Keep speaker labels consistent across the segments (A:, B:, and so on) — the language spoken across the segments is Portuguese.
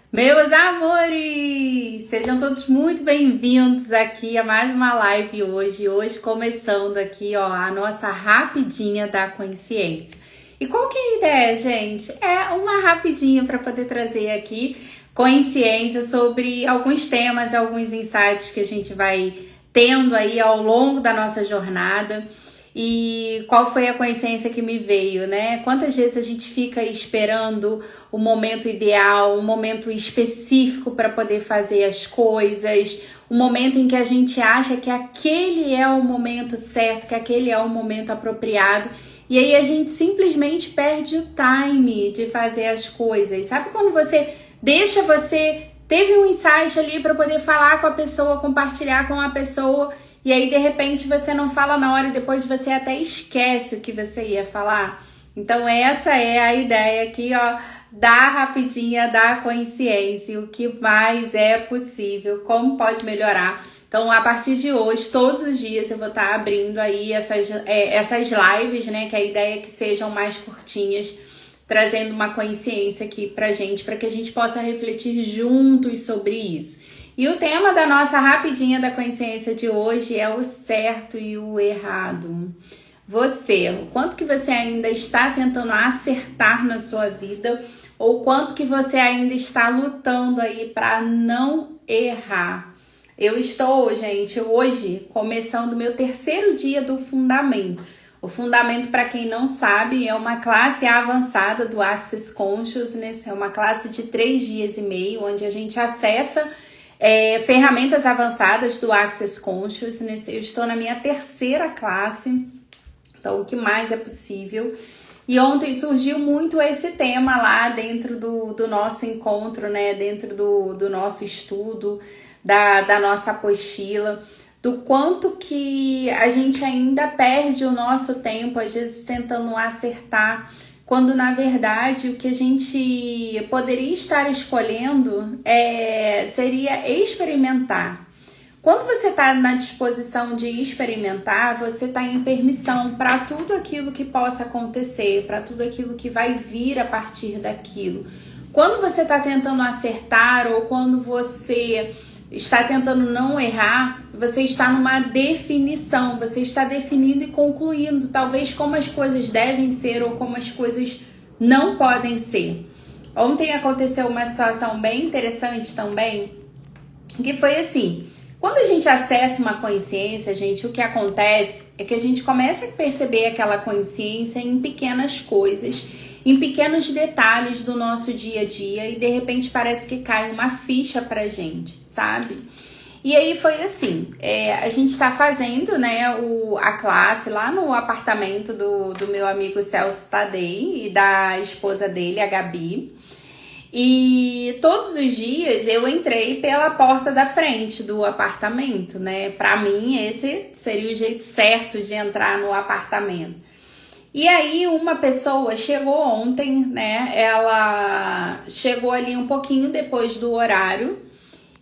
A: Meus amores, sejam todos muito bem-vindos aqui a mais uma live hoje começando aqui, ó, a nossa rapidinha da consciência. E qual que é a ideia, gente? É uma rapidinha para poder trazer aqui consciência sobre alguns temas, alguns insights que a gente vai tendo aí ao longo da nossa jornada. E qual foi a consciência que me veio, né? Quantas vezes a gente fica esperando o momento ideal, um momento específico para poder fazer as coisas, o momento em que a gente acha que aquele é o momento certo, que aquele é o momento apropriado, e aí a gente simplesmente perde o time de fazer as coisas. Sabe quando você teve um insight ali para poder falar com a pessoa, compartilhar com a pessoa, e aí, de repente, você não fala na hora e depois você até esquece o que você ia falar? Então, essa é a ideia aqui, ó, da rapidinha da consciência. O que mais é possível, como pode melhorar. Então, a partir de hoje, todos os dias eu vou estar abrindo aí essas lives, né? Que a ideia é que sejam mais curtinhas, trazendo uma consciência aqui pra gente, para que a gente possa refletir juntos sobre isso. E o tema da nossa rapidinha da consciência de hoje é o certo e o errado. Você, o quanto que você ainda está tentando acertar na sua vida, ou quanto que você ainda está lutando aí para não errar. Eu estou, gente, hoje começando o meu terceiro dia do Fundamento. O Fundamento, para quem não sabe, é uma classe avançada do Access Consciousness, é uma classe de 3 dias e meio, onde a gente acessa ferramentas avançadas do Access Consciousness. Eu estou na minha terceira classe, então o que mais é possível. E ontem surgiu muito esse tema lá dentro do nosso encontro, né? Dentro do nosso estudo, da nossa apostila, do quanto que a gente ainda perde o nosso tempo, às vezes tentando acertar, quando na verdade o que a gente poderia estar escolhendo seria experimentar. Quando você está na disposição de experimentar, você está em permissão para tudo aquilo que possa acontecer, para tudo aquilo que vai vir a partir daquilo. Quando você está tentando acertar ou quando você está tentando não errar, você está numa definição, você está definindo e concluindo, talvez como as coisas devem ser ou como as coisas não podem ser. Ontem aconteceu uma situação bem interessante também, que foi assim, quando a gente acessa uma consciência, gente, o que acontece é que a gente começa a perceber aquela consciência em pequenas coisas, em pequenos detalhes do nosso dia a dia, e de repente parece que cai uma ficha pra gente, sabe? E aí foi assim, a gente tá fazendo, né, a classe lá no apartamento do meu amigo Celso Tadei e da esposa dele, a Gabi. E todos os dias eu entrei pela porta da frente do apartamento, né? Pra mim esse seria o jeito certo de entrar no apartamento. E aí uma pessoa chegou ontem, né? Ela chegou ali um pouquinho depois do horário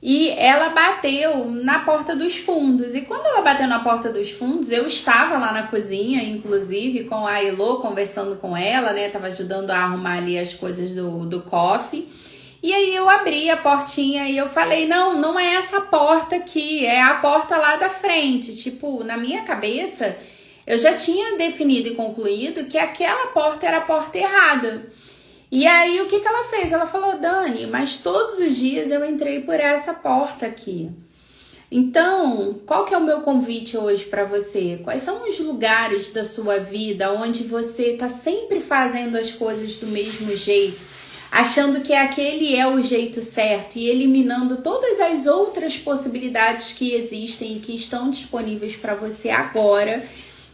A: e ela bateu na porta dos fundos. E quando ela bateu na porta dos fundos, eu estava lá na cozinha, inclusive, com a Elô, conversando com ela, né? Tava ajudando a arrumar ali as coisas do coffee. E aí eu abri a portinha e eu falei, não é essa porta aqui, é a porta lá da frente. Tipo, na minha cabeça, eu já tinha definido e concluído que aquela porta era a porta errada. E aí, o que ela fez? Ela falou, Dani, mas todos os dias eu entrei por essa porta aqui. Então, qual que é o meu convite hoje para você? Quais são os lugares da sua vida onde você está sempre fazendo as coisas do mesmo jeito, achando que aquele é o jeito certo e eliminando todas as outras possibilidades que existem e que estão disponíveis para você agora,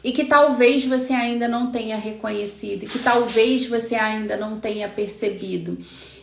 A: e que talvez você ainda não tenha reconhecido, que talvez você ainda não tenha percebido.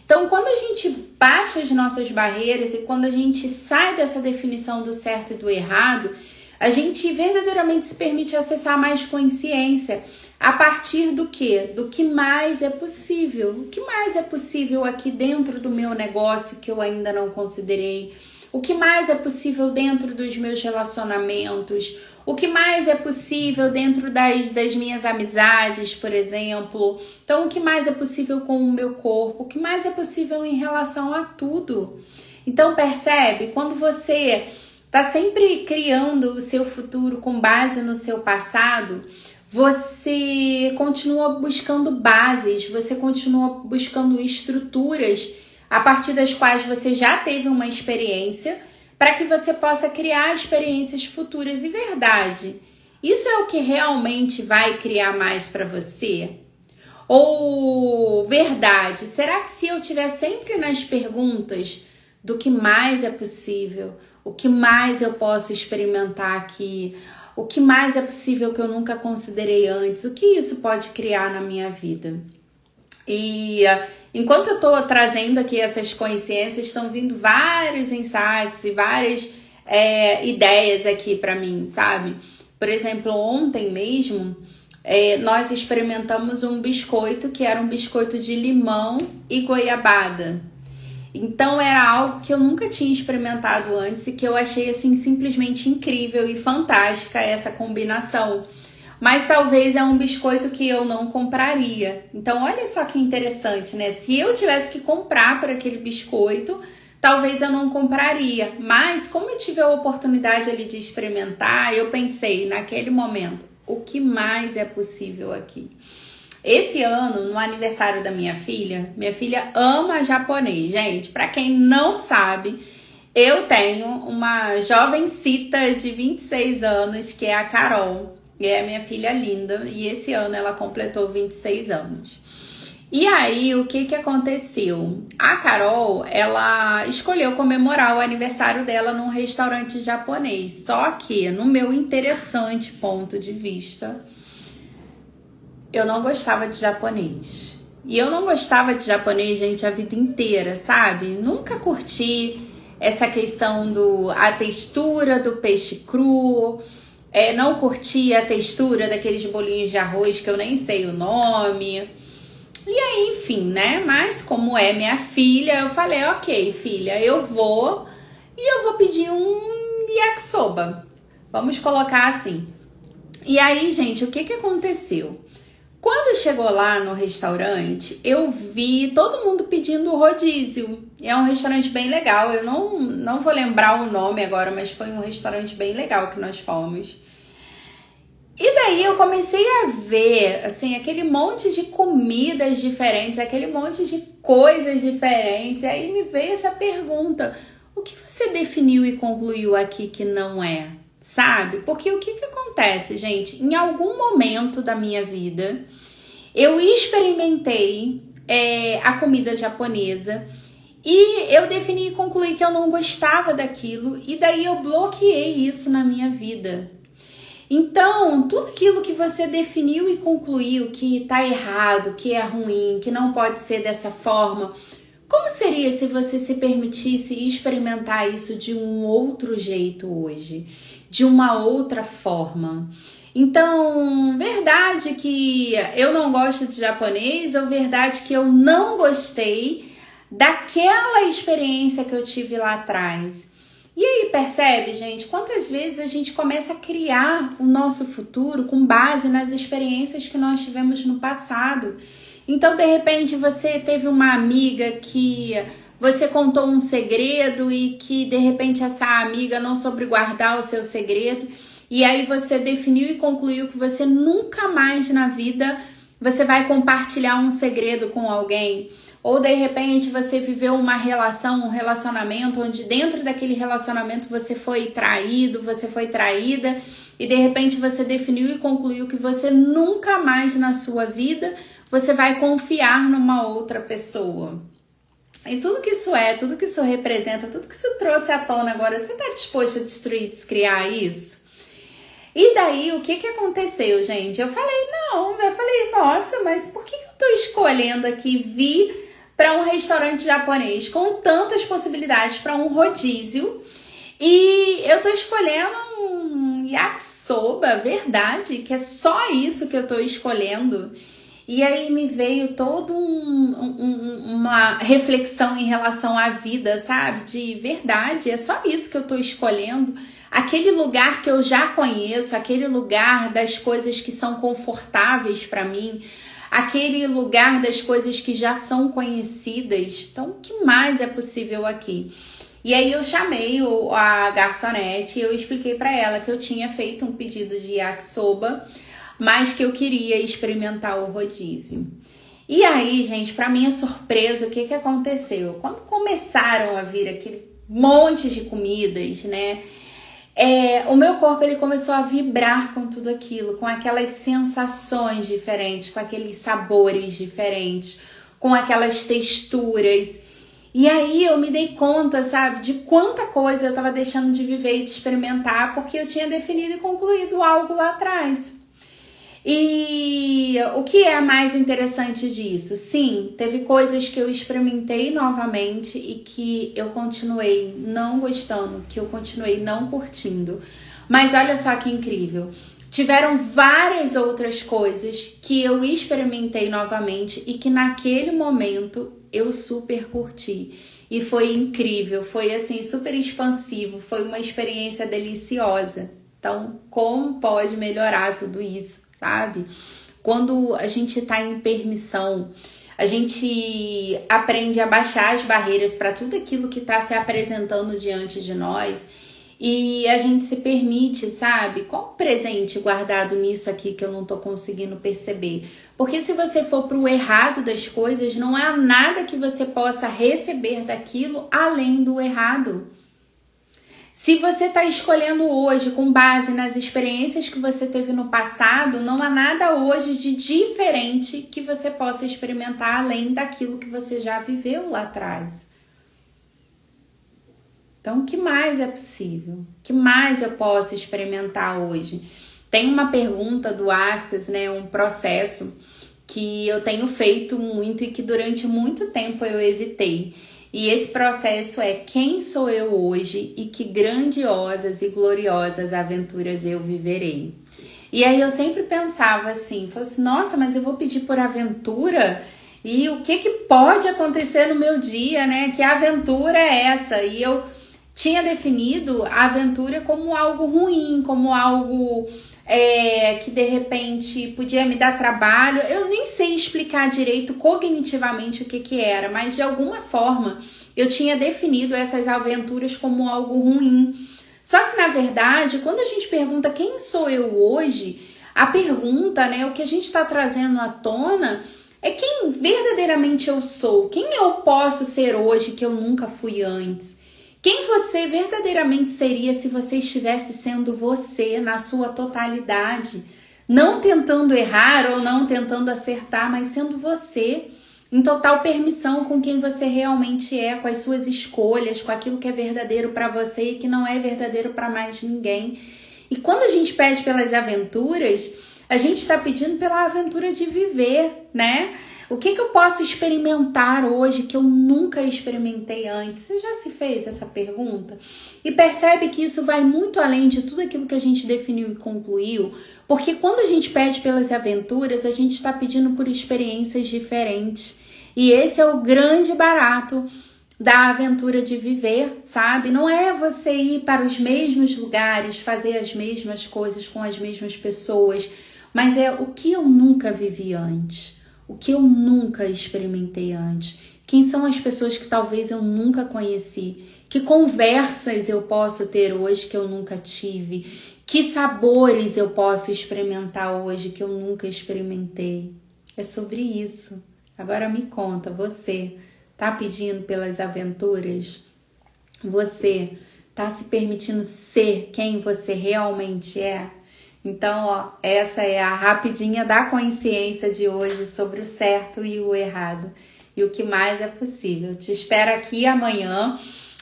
A: Então, quando a gente baixa as nossas barreiras e quando a gente sai dessa definição do certo e do errado, a gente verdadeiramente se permite acessar mais consciência a partir do quê? Do que mais é possível. O que mais é possível aqui dentro do meu negócio que eu ainda não considerei? O que mais é possível dentro dos meus relacionamentos? O que mais é possível dentro das minhas amizades, por exemplo? Então, o que mais é possível com o meu corpo? O que mais é possível em relação a tudo? Então, percebe? Quando você está sempre criando o seu futuro com base no seu passado, você continua buscando bases, você continua buscando estruturas a partir das quais você já teve uma experiência, para que você possa criar experiências futuras. E verdade, isso é o que realmente vai criar mais para você? Ou verdade, será que se eu estiver sempre nas perguntas do que mais é possível, o que mais eu posso experimentar aqui, o que mais é possível que eu nunca considerei antes, o que isso pode criar na minha vida? E enquanto eu tô trazendo aqui essas consciências, estão vindo vários insights e várias ideias aqui para mim, sabe? Por exemplo, ontem mesmo, nós experimentamos um biscoito que era um biscoito de limão e goiabada. Então era algo que eu nunca tinha experimentado antes e que eu achei assim simplesmente incrível e fantástica essa combinação. Mas talvez é um biscoito que eu não compraria. Então olha só que interessante, né? Se eu tivesse que comprar por aquele biscoito, talvez eu não compraria. Mas como eu tive a oportunidade ali de experimentar, eu pensei naquele momento, o que mais é possível aqui? Esse ano, no aniversário da minha filha ama japonês. Gente, para quem não sabe, eu tenho uma jovencita de 26 anos, que é a Carol. E é minha filha linda, e esse ano ela completou 26 anos. E aí, o que aconteceu? A Carol, ela escolheu comemorar o aniversário dela num restaurante japonês. Só que, no meu interessante ponto de vista, eu não gostava de japonês. E eu não gostava de japonês, gente, a vida inteira, sabe? Nunca curti essa questão a textura do peixe cru. Não curti a textura daqueles bolinhos de arroz que eu nem sei o nome. E aí, enfim, né? Mas como é minha filha, eu falei, ok, filha, eu vou pedir um yakisoba. Vamos colocar assim. E aí, gente, o que aconteceu? Quando chegou lá no restaurante, eu vi todo mundo pedindo rodízio. É um restaurante bem legal. Eu não vou lembrar o nome agora, mas foi um restaurante bem legal que nós fomos. E daí eu comecei a ver, assim, aquele monte de comidas diferentes, aquele monte de coisas diferentes. E aí me veio essa pergunta, o que você definiu e concluiu aqui que não é? Sabe? Porque o que acontece, gente? Em algum momento da minha vida, eu experimentei a comida japonesa e eu defini e concluí que eu não gostava daquilo, e daí eu bloqueei isso na minha vida. Então, tudo aquilo que você definiu e concluiu que tá errado, que é ruim, que não pode ser dessa forma, como seria se você se permitisse experimentar isso de um outro jeito hoje? De uma outra forma? Então, verdade que eu não gosto de japonês, ou verdade que eu não gostei daquela experiência que eu tive lá atrás? E aí, percebe, gente, quantas vezes a gente começa a criar o nosso futuro com base nas experiências que nós tivemos no passado? Então, de repente, você teve uma amiga que você contou um segredo e que, de repente, essa amiga não soube guardar o seu segredo. E aí você definiu e concluiu que você nunca mais na vida você vai compartilhar um segredo com alguém. Ou de repente você viveu uma relação, um relacionamento onde dentro daquele relacionamento você foi traído, você foi traída, e de repente você definiu e concluiu que você nunca mais na sua vida você vai confiar numa outra pessoa. E tudo que isso tudo que isso representa, tudo que isso trouxe à tona agora, você está disposto a destruir, descriar isso? E daí, o que aconteceu, gente? Eu falei, nossa, mas por que eu tô escolhendo aqui vir para um restaurante japonês com tantas possibilidades para um rodízio e eu tô escolhendo um yakisoba, verdade, que é só isso que eu tô escolhendo? E aí me veio toda uma reflexão em relação à vida, sabe? De verdade, é só isso que eu tô escolhendo. Aquele lugar que eu já conheço, aquele lugar das coisas que são confortáveis para mim, aquele lugar das coisas que já são conhecidas. Então, o que mais é possível aqui? E aí eu chamei a garçonete e eu expliquei para ela que eu tinha feito um pedido de yakisoba, mas que eu queria experimentar o rodízio. E aí, gente, para minha surpresa, o que aconteceu? Quando começaram a vir aquele monte de comidas, né? O meu corpo ele começou a vibrar com tudo aquilo, com aquelas sensações diferentes, com aqueles sabores diferentes, com aquelas texturas. E aí eu me dei conta, sabe, de quanta coisa eu estava deixando de viver e de experimentar, porque eu tinha definido e concluído algo lá atrás. E o que é mais interessante disso? Sim, teve coisas que eu experimentei novamente e que eu continuei não gostando, que eu continuei não curtindo. Mas olha só que incrível. Tiveram várias outras coisas que eu experimentei novamente e que naquele momento eu super curti. E foi incrível, foi assim super expansivo, foi uma experiência deliciosa. Então, como pode melhorar tudo isso? Sabe? Quando a gente tá em permissão, a gente aprende a baixar as barreiras para tudo aquilo que tá se apresentando diante de nós e a gente se permite, sabe? Qual presente guardado nisso aqui que eu não tô conseguindo perceber? Porque se você for pro errado das coisas, não há nada que você possa receber daquilo além do errado. Se você está escolhendo hoje com base nas experiências que você teve no passado, não há nada hoje de diferente que você possa experimentar além daquilo que você já viveu lá atrás. Então, o que mais é possível? O que mais eu posso experimentar hoje? Tem uma pergunta do Access, né, um processo que eu tenho feito muito e que durante muito tempo eu evitei. E esse processo é: quem sou eu hoje e que grandiosas e gloriosas aventuras eu viverei? E aí eu sempre pensava assim, nossa, mas eu vou pedir por aventura? E o que pode acontecer no meu dia, né? Que aventura é essa? E eu tinha definido a aventura como algo ruim, como algo que de repente podia me dar trabalho. Eu nem sei explicar direito cognitivamente o que era, mas de alguma forma eu tinha definido essas aventuras como algo ruim. Só que na verdade, quando a gente pergunta quem sou eu hoje, a pergunta, né, o que a gente está trazendo à tona é quem verdadeiramente eu sou, quem eu posso ser hoje que eu nunca fui antes. Quem você verdadeiramente seria se você estivesse sendo você na sua totalidade? Não tentando errar ou não tentando acertar, mas sendo você, em total permissão com quem você realmente é, com as suas escolhas, com aquilo que é verdadeiro para você e que não é verdadeiro para mais ninguém. E quando a gente pede pelas aventuras, a gente está pedindo pela aventura de viver, né? O que eu posso experimentar hoje que eu nunca experimentei antes? Você já se fez essa pergunta? E percebe que isso vai muito além de tudo aquilo que a gente definiu e concluiu, porque quando a gente pede pelas aventuras, a gente está pedindo por experiências diferentes. E esse é o grande barato da aventura de viver, sabe? Não é você ir para os mesmos lugares, fazer as mesmas coisas com as mesmas pessoas, mas é o que eu nunca vivi antes. O que eu nunca experimentei antes? Quem são as pessoas que talvez eu nunca conheci? Que conversas eu posso ter hoje que eu nunca tive? Que sabores eu posso experimentar hoje que eu nunca experimentei? É sobre isso. Agora me conta, você tá pedindo pelas aventuras? Você tá se permitindo ser quem você realmente é? Então, ó, essa é a rapidinha da consciência de hoje sobre o certo e o errado e o que mais é possível. Te espero aqui amanhã.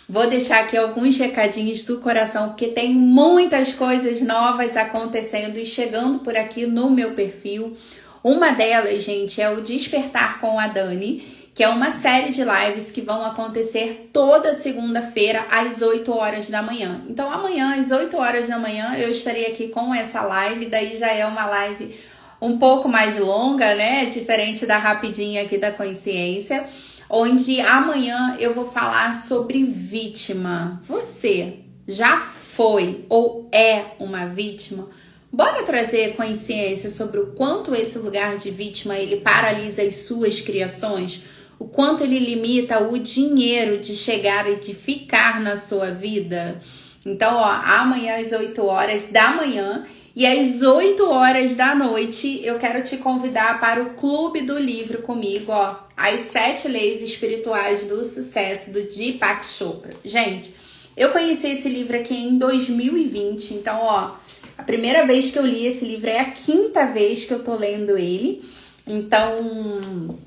A: Vou deixar aqui alguns recadinhos do coração, porque tem muitas coisas novas acontecendo e chegando por aqui no meu perfil. Uma delas, gente, é o Despertar com a Dani, que é uma série de lives que vão acontecer toda segunda-feira às 8 horas da manhã. Então amanhã às 8 horas da manhã eu estarei aqui com essa live, daí já é uma live um pouco mais longa, né? Diferente da rapidinha aqui da consciência, onde amanhã eu vou falar sobre vítima. Você já foi ou é uma vítima? Bora trazer consciência sobre o quanto esse lugar de vítima ele paralisa as suas criações, o quanto ele limita o dinheiro de chegar e de ficar na sua vida. Então, ó, amanhã às 8 horas da manhã e às 8 horas da noite eu quero te convidar para o Clube do Livro comigo, ó, as 7 leis espirituais do sucesso do Deepak Chopra. Gente, eu conheci esse livro aqui em 2020, então, ó, a primeira vez que eu li esse livro é a 5ª vez que eu tô lendo ele. Então,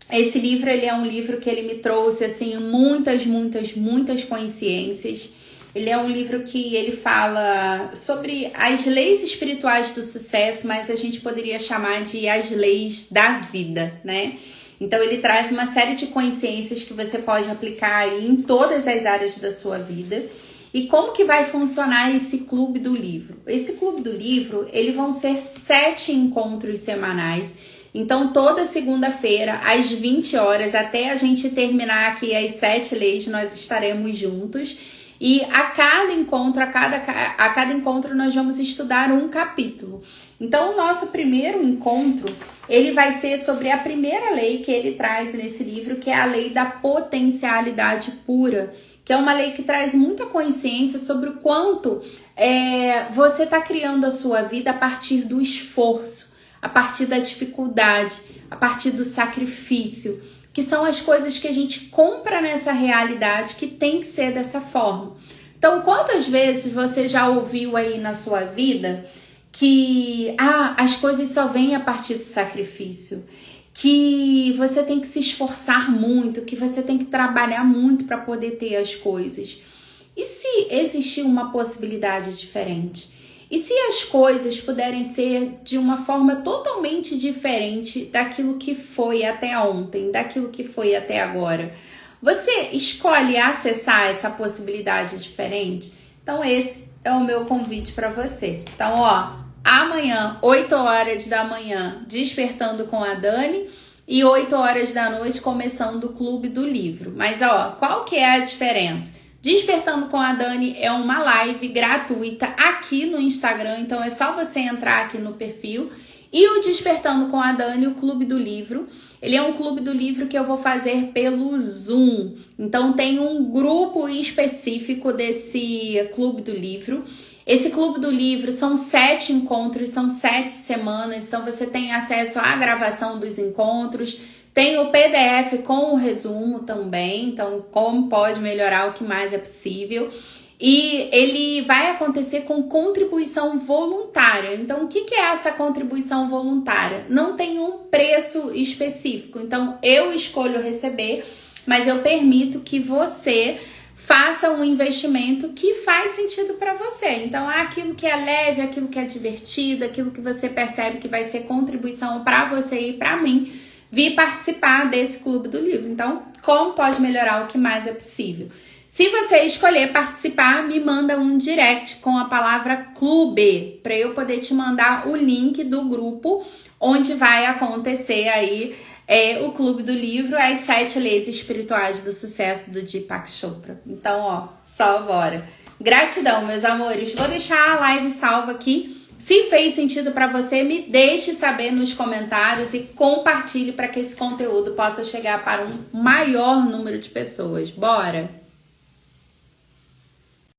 A: esse livro, ele é um livro que ele me trouxe, assim, muitas consciências. Ele é um livro que ele fala sobre as leis espirituais do sucesso, mas a gente poderia chamar de as leis da vida, né? Então, ele traz uma série de consciências que você pode aplicar aí em todas as áreas da sua vida. E como que vai funcionar esse Clube do Livro? Esse Clube do Livro, eles vão ser 7 encontros semanais. Então, toda segunda-feira, às 20 horas, até a gente terminar aqui as 7 leis, nós estaremos juntos. E a cada encontro, nós vamos estudar um capítulo. Então, o nosso primeiro encontro, ele vai ser sobre a primeira lei que ele traz nesse livro, que é a lei da potencialidade pura, que é uma lei que traz muita consciência sobre o quanto você está criando a sua vida a partir do esforço, a partir da dificuldade, a partir do sacrifício, que são as coisas que a gente compra nessa realidade que tem que ser dessa forma. Então, quantas vezes você já ouviu aí na sua vida que as coisas só vêm a partir do sacrifício, que você tem que se esforçar muito, que você tem que trabalhar muito para poder ter as coisas? E se existir uma possibilidade diferente? E se as coisas puderem ser de uma forma totalmente diferente daquilo que foi até ontem, daquilo que foi até agora? Você escolhe acessar essa possibilidade diferente? Então esse é o meu convite para você. Então, ó, amanhã, 8 horas da manhã, Despertando com a Dani, e 8 horas da noite, começando o Clube do Livro. Mas, ó, qual que é a diferença? Despertando com a Dani é uma live gratuita aqui no Instagram, então é só você entrar aqui no perfil. E o Despertando com a Dani, o Clube do Livro, ele é um Clube do Livro que eu vou fazer pelo Zoom. Então tem um grupo específico desse Clube do Livro. Esse Clube do Livro são 7 encontros, são 7 semanas, então você tem acesso à gravação dos encontros. Tem o PDF com o resumo também, então como pode melhorar o que mais é possível. E ele vai acontecer com contribuição voluntária. Então, o que é essa contribuição voluntária? Não tem um preço específico. Então, eu escolho receber, mas eu permito que você faça um investimento que faz sentido para você. Então, aquilo que é leve, aquilo que é divertido, aquilo que você percebe que vai ser contribuição para você e para mim, vir participar desse Clube do Livro. Então, como pode melhorar o que mais é possível? Se você escolher participar, me manda um direct com a palavra clube, para eu poder te mandar o link do grupo onde vai acontecer aí o Clube do Livro, as 7 leis espirituais do sucesso do Deepak Chopra. Então, ó, só bora. Gratidão, meus amores. Vou deixar a live salva aqui. Se fez sentido para você, me deixe saber nos comentários e compartilhe para que esse conteúdo possa chegar para um maior número de pessoas. Bora!